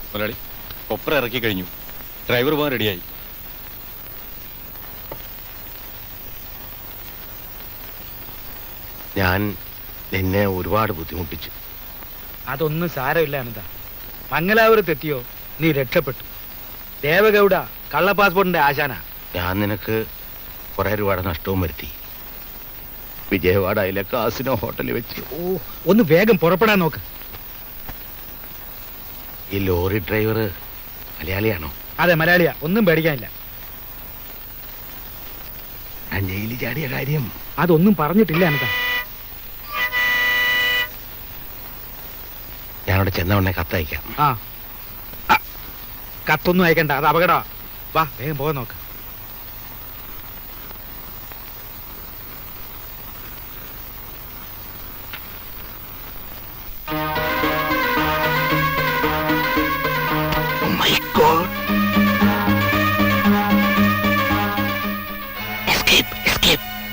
മുതലാളി കൊപ്ര ഇറക്കി കഴിഞ്ഞു. ഡ്രൈവർ പോകാൻ റെഡിയായി. ഞാൻ നിന്നെ ഒരുപാട് ബുദ്ധിമുട്ടിച്ചു. അതൊന്നും സാരമില്ല അനന്ത. മംഗലാപുരത്തെത്തിയോ നീ രക്ഷപ്പെട്ടു. ദേവഗൌഡ കള്ള പാസ്പോർട്ടിന്റെ ആശാന. ഞാൻ നിനക്ക് കുറെ രൂപയുടെ നഷ്ടവും വരുത്തി. വിജയവാഡയിലെ കാസിനോ ഹോട്ടലിൽ വെച്ച്. ഓ, ഒന്ന് വേഗം പുറപ്പെടാൻ നോക്ക്. ഈ ലോറി ഡ്രൈവർ മലയാളിയാണോ? അതെ, മലയാളിയാ. ഒന്നും പേടിക്കാനില്ല. ഞാൻ ജയിലിൽ ചാടിയ കാര്യം അതൊന്നും പറഞ്ഞിട്ടില്ല അനന്ത. ഞാനവിടെ ചെന്നവണ്ണെ കത്തയക്കാം. ആ, കത്തൊന്നും അയക്കണ്ട, അത് അപകടമാ. വാ, വേഗം പോകാൻ നോക്ക്.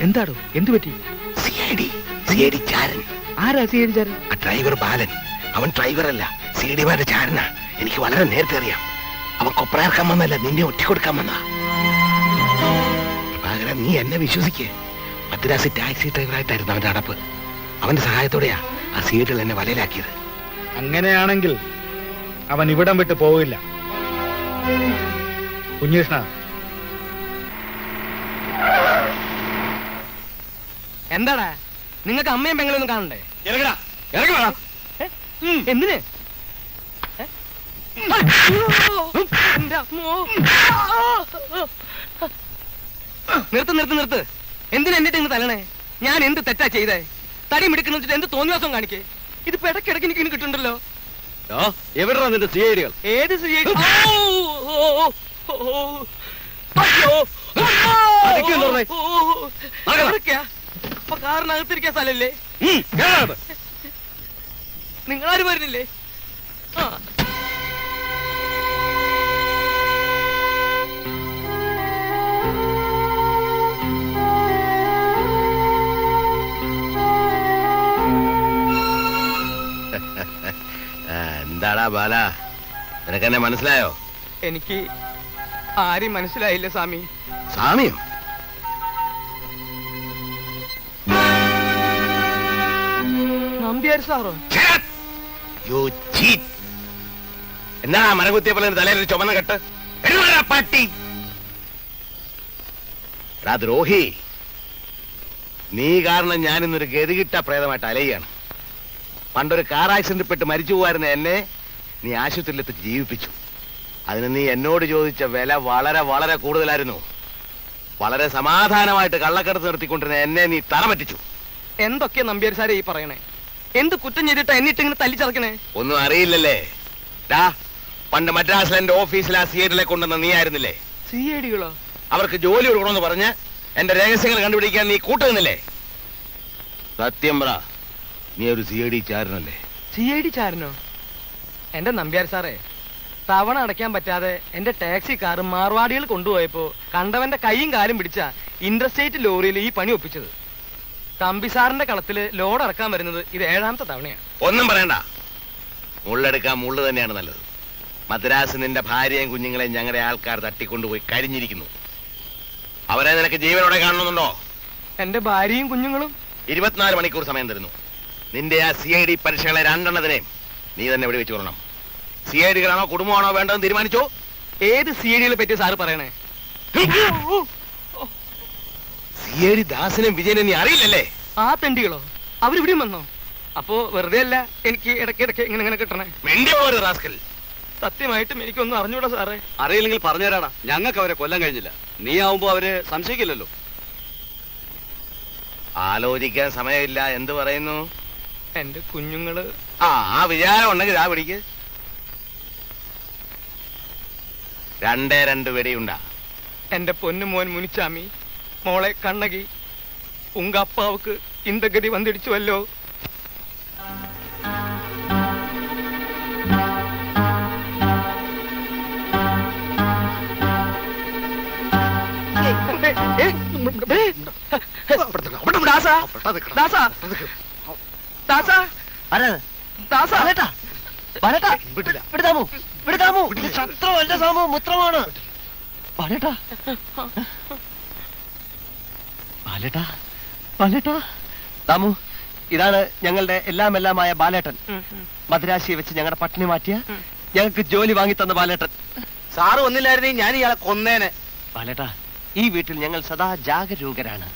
എന്താടോ, എന്തു പറ്റി? ആരാ സിഐഡി ചാരൻ? ഡ്രൈവർ ബാലൻ. അവൻ ഡ്രൈവറല്ല, സിഐഡിമാരുടെ ചാരനാ. എനിക്ക് വളരെ നേരത്തെ അറിയാം. അവൻ കൊപ്രയിറക്കാൻ വന്നല്ല, നിന്നെ ഒറ്റിക്കൊടുക്കാൻ വന്നാ. പകരം നീ എന്നെ വിശ്വസിക്കേ. മദ്രാസ് ടാക്സി ഡ്രൈവറായിട്ടായിരുന്നു അവന്റെ അടപ്പ്. അവന്റെ സഹായത്തോടെയാ ആ സിഐഡികൾ എന്നെ വലയിലാക്കിയത്. അങ്ങനെയാണെങ്കിൽ അവൻ ഇവിടം വിട്ട് പോവില്ല. കുഞ്ഞീഷ്ണ, എന്താടാ നിങ്ങൾക്ക് അമ്മയും പെങ്ങളൊന്നും കാണണ്ടേ? എന്തിന്? നിർത്ത്. എന്തിനാ എന്നിട്ട് ഇന്ന് തല്ലണേ? ഞാൻ എന്ത് തെറ്റാ ചെയ്തേ? തടി മിടുക്കുന്ന വെച്ചിട്ട് എന്ത് തോന്നിവാസം കാണിക്കേ? ഇതിപ്പോ ഇടയ്ക്കിടയ്ക്ക് എനിക്ക് കിട്ടുന്നുണ്ടല്ലോ. എവിടെയാ നിന്റെ സിഐഡികൾ? ഏത് സിഐഡി? അപ്പൊ കാറിനകത്തിരിക്കാൻ സ്ഥലല്ലേ? നിങ്ങളാരും വരുന്നില്ലേ? എന്താടാ ബാല, നിനക്കെന്നെ മനസ്സിലായോ? എനിക്ക് ആരും മനസ്സിലായില്ല സ്വാമി. സ്വാമിയോ? നമ്പ്യാർ സാറോ? എന്നാ മരം കുത്തിയപ്പോൾ തലയിൽ ചുമന്ന കെട്ട് പട്ടി. ദ്രോഹി, നീ കാരണം ഞാൻ ഇന്നൊരു ഗതികിട്ട പ്രേതമായിട്ട് അലയുകയാണ്. പണ്ടൊരു കാർ ആക്സിഡന്റ് പെട്ട് മരിച്ചു പോകാരുന്ന എന്നെ നീ ആശുപത്രിയിലെത്തി ജീവിപ്പിച്ചു. അതിന് നീ എന്നോട് ചോദിച്ച വില വളരെ വളരെ കൂടുതലായിരുന്നു. വളരെ സമാധാനമായിട്ട് കള്ളക്കടത്ത് നിർത്തിക്കൊണ്ടിരുന്ന എന്നെ നീ തറ പറ്റിച്ചു. എന്തൊക്കെയാ നമ്പ്യാർ സാറേ ഈ പറയണേ? എന്ത് കുറ്റം ചെയ്തിട്ടാ എന്നിട്ട് ഇങ്ങനെ തല്ലിച്ചറക്കണേ? ഒന്നും അറിയില്ലല്ലേ? പണ്ട് മദ്രാസിൽ എന്റെ ഓഫീസിൽ ആ സിഐഡികളെ കൊണ്ടുവന്ന നീ ആയിരുന്നില്ലേ? സിഐഡികളോ? അവർക്ക് ജോലി കൊടുക്കണമെന്ന് പറഞ്ഞ് എന്റെ രഹസ്യങ്ങൾ കണ്ടുപിടിക്കാൻ നീ കൂട്ടുന്നില്ലേ? സത്യം പറ, നീ ഒരു സിഐഡി ചാരനല്ലേ? സിഐഡി ചാരനോ? എന്റെ നമ്പ്യാർ സാറേ, തവണ അടയ്ക്കാൻ പറ്റാതെ എന്റെ ടാക്സി കാർ മാർവാടികൾ കൊണ്ടുപോയപ്പോ കണ്ടവന്റെ കൈയും കാലും പിടിച്ച ഇന്റർസ്റ്റേറ്റ് ലോറിയിൽ ഈ പണി ഒപ്പിച്ചത്. തമ്പി സാറിന്റെ കളത്തില് ലോഡ് ഇറക്കാൻ വരുന്നത് ഇത് 7ാമത്തെ തവണയാണ്. ഒന്നും പറയണ്ട, മുള്ളെടുക്കാൻ മുള്ളു തന്നെയാണ് നല്ലത്. മദ്രാസ് നിന്റെ ഭാര്യയും കുഞ്ഞുങ്ങളെയും ഞങ്ങളുടെ ആൾക്കാർ തട്ടിക്കൊണ്ടുപോയി കഴിഞ്ഞിരിക്കുന്നു. അവരെ നിനക്ക് ജീവനോടെ കാണണമെന്നുണ്ടോ? എന്റെ ഭാര്യയും കുഞ്ഞുങ്ങളും 24 മണിക്കൂർ സമയം തരുന്നു. നിന്റെ ആ CID പരീക്ഷകളെ 2 നീ തന്നെ ഇവിടെ വെച്ച് കൊള്ളണം. CIDകളാണോ കുടുംബമാണോ വേണ്ടതെന്ന് തീരുമാനിച്ചോ? ഏത് CIDകളെ പറ്റി സാറ് പറയണേ? CID ദാസനും വിജയനും നീ അറിയില്ലല്ലേ? ആ തെണ്ടികളോ? അവരിവിടെയും വന്നോ? അപ്പോ വെറുതെ അല്ല എനിക്ക് ഇടയ്ക്കിടയ്ക്ക് ഇങ്ങനെ കിട്ടണേ. സത്യമായിട്ടും എനിക്കൊന്നും അറിഞ്ഞൂടാ സാറേ. അറിയില്ലെങ്കിൽ പറഞ്ഞുതരാടാ. ഞങ്ങൾക്ക് അവരെ കൊല്ലാൻ കഴിഞ്ഞില്ല. നീ ആവുമ്പോ അവരെ സംശയിക്കില്ലല്ലോ. ആലോചിക്കാൻ സമയമില്ല. എന്ത് പറയുന്നു? എന്റെ കുഞ്ഞുങ്ങള്. ആ വിചാരം ഉണ്ടെങ്കിൽ ആ പിടിക്ക്. 2 വെടിയുണ്ടാ. എന്റെ പൊന്നു മോൻ മുനിച്ചാമി, മോളെ കണ്ണകി, ഉങ്ക അപ്പാവുക്ക് இந்த ഗതി വന്നിടിച്ചുവല്ലോ. ബാലേട്ടാ, വിടില്ല. ഇവിടെ താമോ, ഇവിടെ താമോ. ഇത് ശസ്ത്രമല്ല സാമു, മുത്രമാണ്. ബാലേട്ടാ, ബാലേട്ടാ, ബാലേട്ടാ. താമു, ഇതാണ് ഞങ്ങളുടെ എല്ലാമായ ബാലേട്ടൻ. മദ്രാശിയെ വെച്ച് ഞങ്ങളുടെ പട്ടിണി മാറ്റിയ, ഞങ്ങൾക്ക് ജോലി വാങ്ങി തന്ന ബാലേട്ടൻ. സാറ് വന്നില്ലായിരുന്നെങ്കിൽ ഞാൻ ഇയാളെ കൊന്നേനെ. ബാലേട്ടാ, ഈ വീട്ടിൽ ഞങ്ങൾ സദാ ജാഗരൂകരാണ്.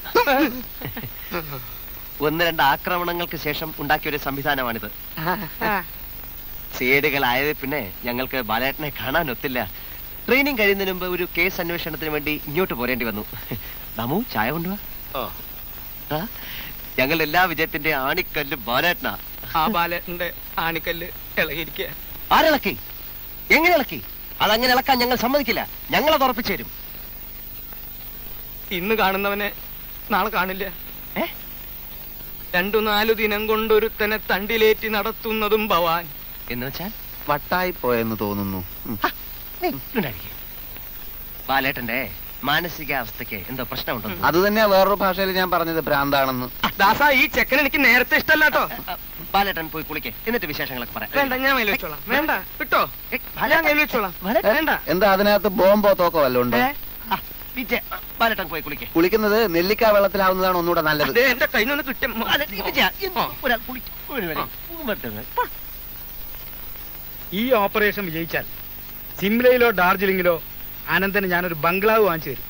ഒന്ന് രണ്ട് ആക്രമണങ്ങൾക്ക് ശേഷം ഉണ്ടാക്കിയ ഒരു സംവിധാനമാണിത്. സേടുകളായത് പിന്നെ ഞങ്ങൾക്ക് ബാലേട്ടനെ കാണാൻ ഒത്തില്ല. ട്രെയിനിങ് കഴിയുന്നതിന് മുമ്പ് ഒരു കേസ് അന്വേഷണത്തിന് വേണ്ടി ഇങ്ങോട്ട് പോരേണ്ടി വന്നു. ദമു, ചായ കൊണ്ടുവാ. ഞങ്ങളുടെ എല്ലാ വിജയത്തിന്റെ ആണിക്കല്ല് ബാലേട്ടനാ. ആ ബാലേട്ടന്റെ ആണിക്കല്ല് ഇളകിയിരിക്കുക. ആരിളക്കി? എങ്ങനെ ഇളക്കി? അതങ്ങനെ ഇളക്കാൻ ഞങ്ങൾ സമ്മതിക്കില്ല. ഞങ്ങളത് ഉറപ്പിച്ചു തരും. ഇന്ന് കാണുന്നവനെ നാളെ കാണില്ല. ഏ? 2-4 ദിനം കൊണ്ടൊരുത്തനെ തണ്ടിലേറ്റി നടത്തുന്നതും ഭവാൻ. എന്ന് വെച്ചാൽ വട്ടായി പോയെന്ന് തോന്നുന്നു. ബാലേട്ടന്റെ മാനസികാവസ്ഥക്ക് എന്തോ പ്രശ്നമുണ്ടോ? അത് തന്നെയാ വേറൊരു ഭാഷയിൽ ഞാൻ പറഞ്ഞത്, ഭ്രാന്താണെന്ന്. ദാസാ, ഈ ചെക്കൻ എനിക്ക് നേരത്തെ ഇഷ്ടമല്ലാട്ടോ. ബാലേട്ടൻ പോയി കുളിക്കേ, എന്നിട്ട് വിശേഷങ്ങളൊക്കെ പറയാം. വേണ്ട, ഞാൻ കയ്യിൽ വെച്ചോളാം. വേണ്ട, വിട്ടോ, ഞാൻ കയ്യിൽ വെച്ചോളാം. വേണ്ട. എന്താ അതിനകത്ത് ബോംബോ തോക്കോ വല്ലതും ഉണ്ട്? ബാലേട്ടൻ പോയി കുളിക്കേ. കുളിക്കുന്നത് നെല്ലിക്ക വെള്ളത്തിലാവുന്നതാണ് ഒന്നുകൂടെ നല്ലത്. ദേ, എന്റെ കയ്യിൽ നിന്ന് കിട്ടും. ഒരാൾ കുളിക്കും. ഈ ഓപ്പറേഷൻ വിജയിച്ചാൽ സിംലയിലോ ഡാർജിലിംഗിലോ അനന്തന് ഞാനൊരു ബംഗ്ലാവ് വാങ്ങിച്ചു തരും.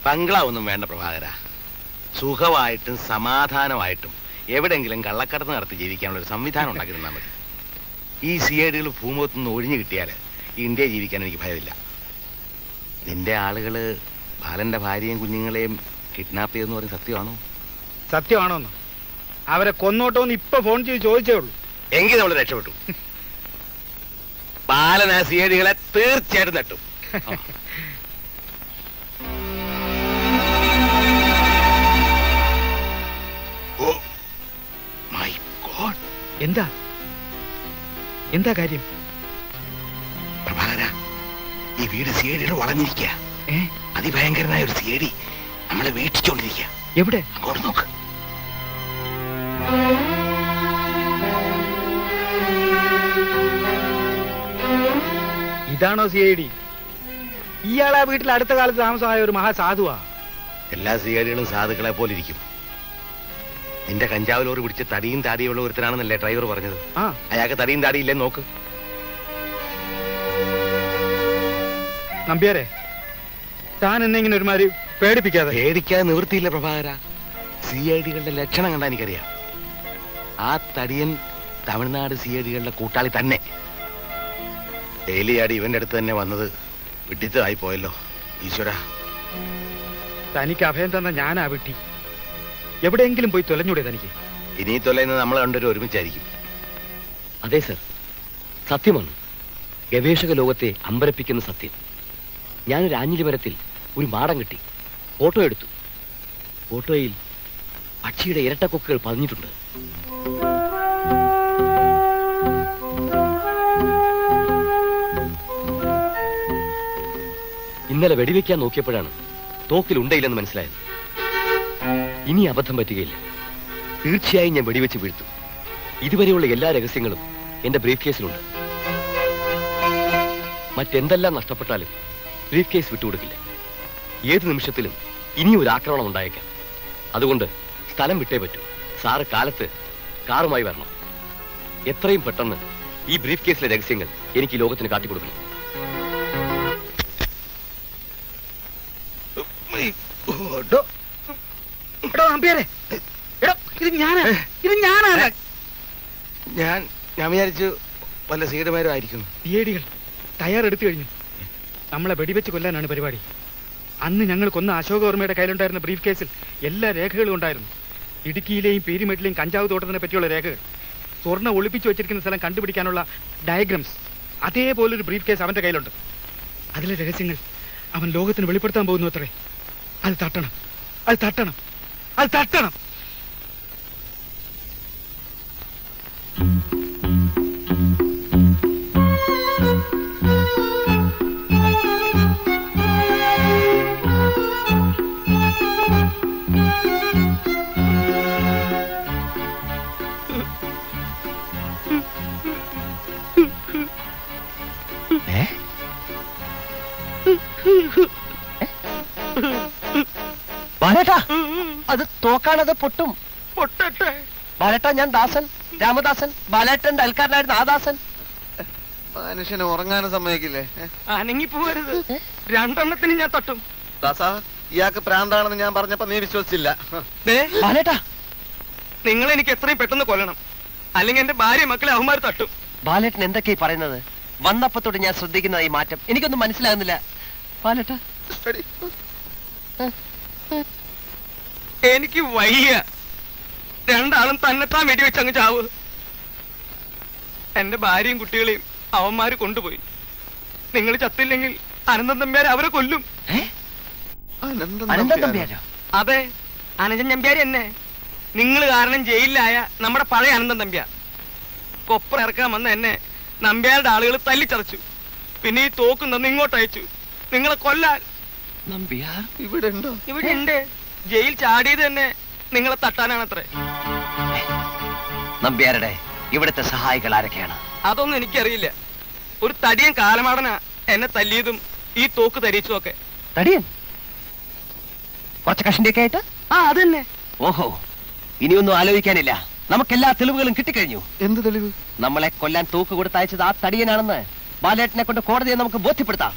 ബംഗ്ലാവ് ഒന്നും വേണ്ട പ്രഭാകര. സുഖമായിട്ടും സമാധാനമായിട്ടും എവിടെങ്കിലും കള്ളക്കടത്ത് നടത്തി ജീവിക്കാനുള്ള ഒരു സംവിധാനം ഉണ്ടാക്കി തന്നാൽ മതി. ഈ സിഐഡികൾ ഭൂമുഖത്തുനിന്ന് ഒഴിഞ്ഞു കിട്ടിയാൽ ഇന്ത്യ ജീവിക്കാൻ എനിക്ക് ഭയമില്ല. നിന്റെ ആളുകള് ബാലന്റെ ഭാര്യയും കുഞ്ഞുങ്ങളെയും കിഡ്നാപ്പ് ചെയ്തെന്ന് പറയും സത്യമാണോ? സത്യമാണോന്ന് അവരെ കൊന്നോട്ടോന്ന് ഇപ്പൊ ഫോൺ ചെയ്ത് ചോദിച്ചേ ഉള്ളൂ. എങ്കിൽ നമ്മൾ രക്ഷപ്പെട്ടു. ബാലൻ ആ സിഐഡികളെ തീർച്ചയായിട്ടും തട്ടും. എന്താ എന്താ കാര്യം? പ്രഭാകര, ഈ വീട് സിഐഡികൾ വളഞ്ഞിരിക്കുക. അതിഭയങ്കരനായ ഒരു സിഐഡി നമ്മളെ വീക്ഷിച്ചോണ്ടിരിക്കുക. എവിടെ? അങ്ങോട്ട് നോക്ക്. ഇതാണോ CID? ഇയാളാ വീട്ടിൽ അടുത്ത കാലത്ത് താമസമായ ഒരു മഹാസാധുവാ. എല്ലാ സിഐഡികളും സാധുക്കളെ പോലെ ഇരിക്കും. നിന്റെ കഞ്ചാവിലോറ് പിടിച്ച് തടിയും താടിയുള്ള ഒരുത്തനാണെന്നല്ലേ ഡ്രൈവർ പറഞ്ഞത്? ആ, അയാൾക്ക് തടിയും താടിയില്ലേ നോക്ക്. നമ്പ്യാരെ, താൻ എന്നെ ഇങ്ങനെ ഒരുമാതിരി പേടിപ്പിക്കാതെ. പേടിക്കാതെ നിവൃത്തിയില്ല പ്രഭാകര. സിഐഡികളുടെ ലക്ഷണം കണ്ടാ എനിക്കറിയാം. ആ തടിയൻ തമിഴ്നാട് സിഐഡികളുടെ കൂട്ടാളി തന്നെ. ഡെയിലിയാടി ഇവന്റെ അടുത്ത് തന്നെ വന്നത് വിട്ടിത്തമായി പോയല്ലോ. ഈശ്വര, തനിക്ക് അഭയം തന്ന ഞാനാ വിട്ടി. എവിടെയെങ്കിലും പോയി തൊലഞ്ഞൂടെ തനിക്ക്? ഇനി തൊലയുന്നത് നമ്മൾ രണ്ടുപേരും ഒരുമിച്ചായിരിക്കും. അതെ സർ, സത്യമാണ്. ഗവേഷക ലോകത്തെ അമ്പരപ്പിക്കുന്ന സത്യം. ഞാനൊരു ആഞ്ഞിലി മരത്തിൽ ഒരു മാടം കിട്ടി, ഫോട്ടോ എടുത്തു. ഫോട്ടോയിൽ പക്ഷിയുടെ ഇരട്ടക്കൊക്കുകൾ പതിഞ്ഞിട്ടുണ്ട്. ഇന്നലെ വെടിവെക്കാൻ നോക്കിയപ്പോഴാണ് തോക്കിൽ ഉണ്ടയില്ലെന്ന് മനസ്സിലായത്. ഇനി അബദ്ധം പറ്റുകയില്ല. തീർച്ചയായും ഞാൻ വെടിവെച്ച് വീഴ്ത്തും. ഇതുവരെയുള്ള എല്ലാ രഹസ്യങ്ങളും എന്റെ ബ്രീഫ് കേസിലുണ്ട്. മറ്റെന്തെല്ലാം നഷ്ടപ്പെട്ടാലും ബ്രീഫ് കേസ് വിട്ടുകൊടുക്കില്ല. ഏത് നിമിഷത്തിലും ഇനിയും ഒരു ആക്രമണം ഉണ്ടായേക്കാം. അതുകൊണ്ട് സ്ഥലം വിട്ടേ പറ്റൂ. സാറ് കാലത്ത് കാറുമായി വരണം. എത്രയും പെട്ടെന്ന് ഈ ബ്രീഫ് കേസിലെ രഹസ്യങ്ങൾ എനിക്ക് ഈ ലോകത്തിന് കാട്ടിക്കൊടുക്കണം. ഞാൻ വിചാരിച്ചു വല്ല സീഡുമാരും ആയിരിക്കും. CIDകൾ തയ്യാറെടുത്തു കഴിഞ്ഞു. നമ്മളെ വെടിവെച്ച് കൊല്ലാനാണ് പരിപാടി. അന്ന് ഞങ്ങൾ കൊന്ന അശോകവർമ്മയുടെ കയ്യിലുണ്ടായിരുന്ന ബ്രീഫ് കേസിൽ എല്ലാ രേഖകളും ഉണ്ടായിരുന്നു. ഇടുക്കിയിലെയും പീരിമേട്ടിലെയും കഞ്ചാവ് തോട്ടത്തിനെ പറ്റിയുള്ള രേഖകൾ, സ്വർണ്ണ ഒളിപ്പിച്ചു വെച്ചിരിക്കുന്ന സ്ഥലം കണ്ടുപിടിക്കാനുള്ള ഡയഗ്രംസ്, അതേപോലൊരു ബ്രീഫ് കേസ് അവന്റെ കയ്യിലുണ്ട്. അതിലെ രഹസ്യങ്ങൾ അവൻ ലോകത്തിന് വെളിപ്പെടുത്താൻ പോകുന്നു അത്രേ. അത് തട്ടണം, അത് തട്ടണം, അത് തട്ടണം. ഏ? ബാലേട്ടാ അത് തോക്കാണത് പൊട്ടും. പൊട്ടട്ടെ. ബാലേട്ടാ ഞാൻ ദാസൻ, രാമദാസൻ, ബാലേട്ടന്റെ അയൽക്കാരനായിരുന്ന ആ ദാസൻ. മനുഷ്യനെ ഉറങ്ങാനും സമ്മതിക്കില്ലേ? അനങ്ങി പോവരുത്, രണ്ടെണ്ണത്തിന് ഞാൻ തട്ടും. ദാസാ, ഇയാൾക്ക് പ്രാന്താണെന്ന് ഞാൻ പറഞ്ഞപ്പോ നീ വിശ്വസിച്ചില്ല. ദേ, ബാലേട്ടാ നിങ്ങൾ എനിക്ക് എത്രയും പെട്ടെന്ന് കൊല്ലണം, അല്ലെങ്കിൽ എന്റെ ഭാര്യ മക്കളെ അവന്മാർ തട്ടും. ബാലേട്ടൻ എന്തൊക്കെയാ പറയുന്നത്? വന്നപ്പത്തോട്ട് ഞാൻ ശ്രദ്ധിക്കുന്ന ഈ മാറ്റം എനിക്കൊന്നും മനസ്സിലാകുന്നില്ല. ബാലേട്ടാ എനിക്ക് വയ്യ, രണ്ടാളും തന്നെത്താൻ വെടിവെച്ച് അങ്ങ് ചാവ്. എന്റെ ഭാര്യയും കുട്ടികളെയും അവന്മാര് കൊണ്ടുപോയി. നിങ്ങൾ ചത്തില്ലെങ്കിൽ അനന്തൻ നമ്പ്യാർ അവരെ കൊല്ലും. അനന്തൻ നമ്പ്യാരോ? അതെ, അനന്തൻ നമ്പ്യാര് എന്നെ. നിങ്ങൾ കാരണം ജയിലിലായ നമ്മുടെ പഴയ അനന്തൻ നമ്പ്യാർ. കൊപ്പറ ഇറക്കാൻ വന്ന എന്നെ നമ്പ്യാരുടെ ആളുകൾ തല്ലിച്ചതച്ചു. പിന്നെ ഈ തോക്കും തന്ന് ഇങ്ങോട്ട് അയച്ചു, നിങ്ങളെ കൊല്ലാൻ. നമ്പ്യാർ ഇവിടെ ഉണ്ടോ? ഇവിടെ ഉണ്ട്. ജയിൽ ചാടിയത് തന്നെ നിങ്ങളെ തട്ടാനാണത്രേ. നമ്പ്യാരുടെ ഇവിടുത്തെ സഹായികൾ ആരൊക്കെയാണ്? അതൊന്നും എനിക്കറിയില്ല. ഒരു തടിയൻ കാലമാടനാ എന്നെ തല്ലിയതും ഈ തോക്ക് തരിച്ചതും ഒക്കെ. തടിയൻ കുറച്ച് കഷണ്ടിയൊക്കെ ആയിട്ട്? ആ അതന്നെ. ഓഹോ, ഇനിയൊന്നും ആലോചിക്കാനില്ല. നമുക്കെല്ലാ തെളിവുകളും കിട്ടിക്കഴിഞ്ഞു. എന്ത് തെളിവ്? നമ്മളെ കൊല്ലാൻ തോക്ക് കൊടുത്തയച്ചത് ആ തടിയനാണെന്ന് ബാലേട്ടനെ കൊണ്ട് കോടതിയെ നമുക്ക് ബോധ്യപ്പെടുത്താം.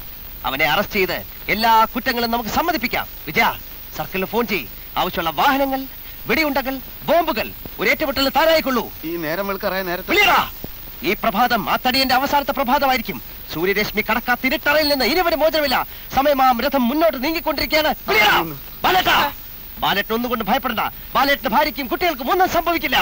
അവനെ അറസ്റ്റ് ചെയ്ത് എല്ലാ കുറ്റങ്ങളും നമുക്ക് സമ്മതിപ്പിക്കാം. വിജയ, സർക്കിളിൽ ഫോൺ ചെയ്യ്. ആവശ്യമുള്ള വാഹനങ്ങൾ, വെടിയുണ്ടകൾ, ബോംബുകൾ ഒരു ഏറ്റുമുട്ടൽ താരായിക്കൊള്ളൂ. ഈ നേരം വെളുക്കറായ നേരത്തെ ക്ലിയറാ? ഈ പ്രഭാതം ആ തടിയന്റെ അവസാനത്തെ പ്രഭാതമായിരിക്കും. സൂര്യരശ്മി കടക്കാത്ത ഇരുട്ടറയിൽ നിന്ന് ഇനിവരെ മോചനമില്ല. സമയമാം രഥം മുന്നോട്ട് നീങ്ങിക്കൊണ്ടിരിക്കുകയാണ്. ക്ലിയറാ? ബാലേട്ടാ, ബാലേട്ടൻ ഒന്നുകൊണ്ട് ഭയപ്പെടണ്ട. ബാലേട്ടന്റെ ഭാര്യയ്ക്കും കുട്ടികൾക്കും ഒന്നും സംഭവിക്കില്ല.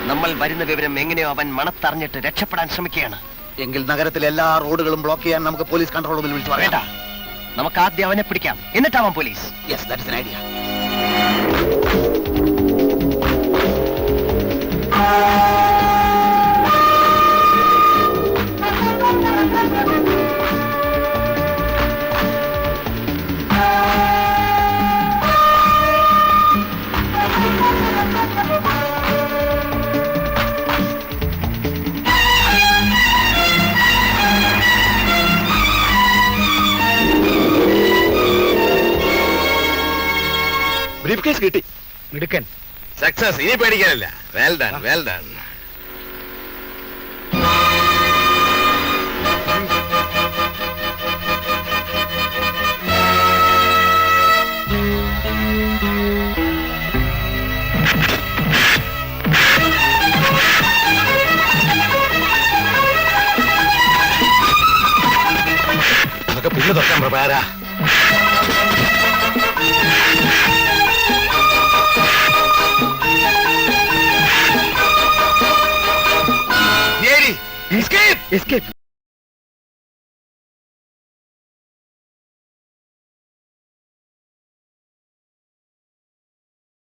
നമ്മൾ വരുന്ന വിവരം എങ്ങനെയോ അവൻ മണത്തറിഞ്ഞിട്ട് രക്ഷപ്പെടാൻ ശ്രമിക്കുകയാണ്. എങ്കിൽ നഗരത്തിലെ എല്ലാ റോഡുകളും ബ്ലോക്ക് ചെയ്യാൻ നമുക്ക് പോലീസ് കൺട്രോൾ റൂമിൽ വിളിച്ചു വേണ്ട, പറയണ്ട. നമുക്ക് ആദ്യം അവനെ പിടിക്കാം, എന്നിട്ടാവാം police. Yes, that is an idea. Briefcase കിട്ടി. മിടുക്കൻ. സക്സസ്, ഇനി പേടിക്കാനില്ല. Well done, well done. നമുക്ക് പിന്നെ തുറക്കാൻ പ്രഭാരാ. Escape! Escape.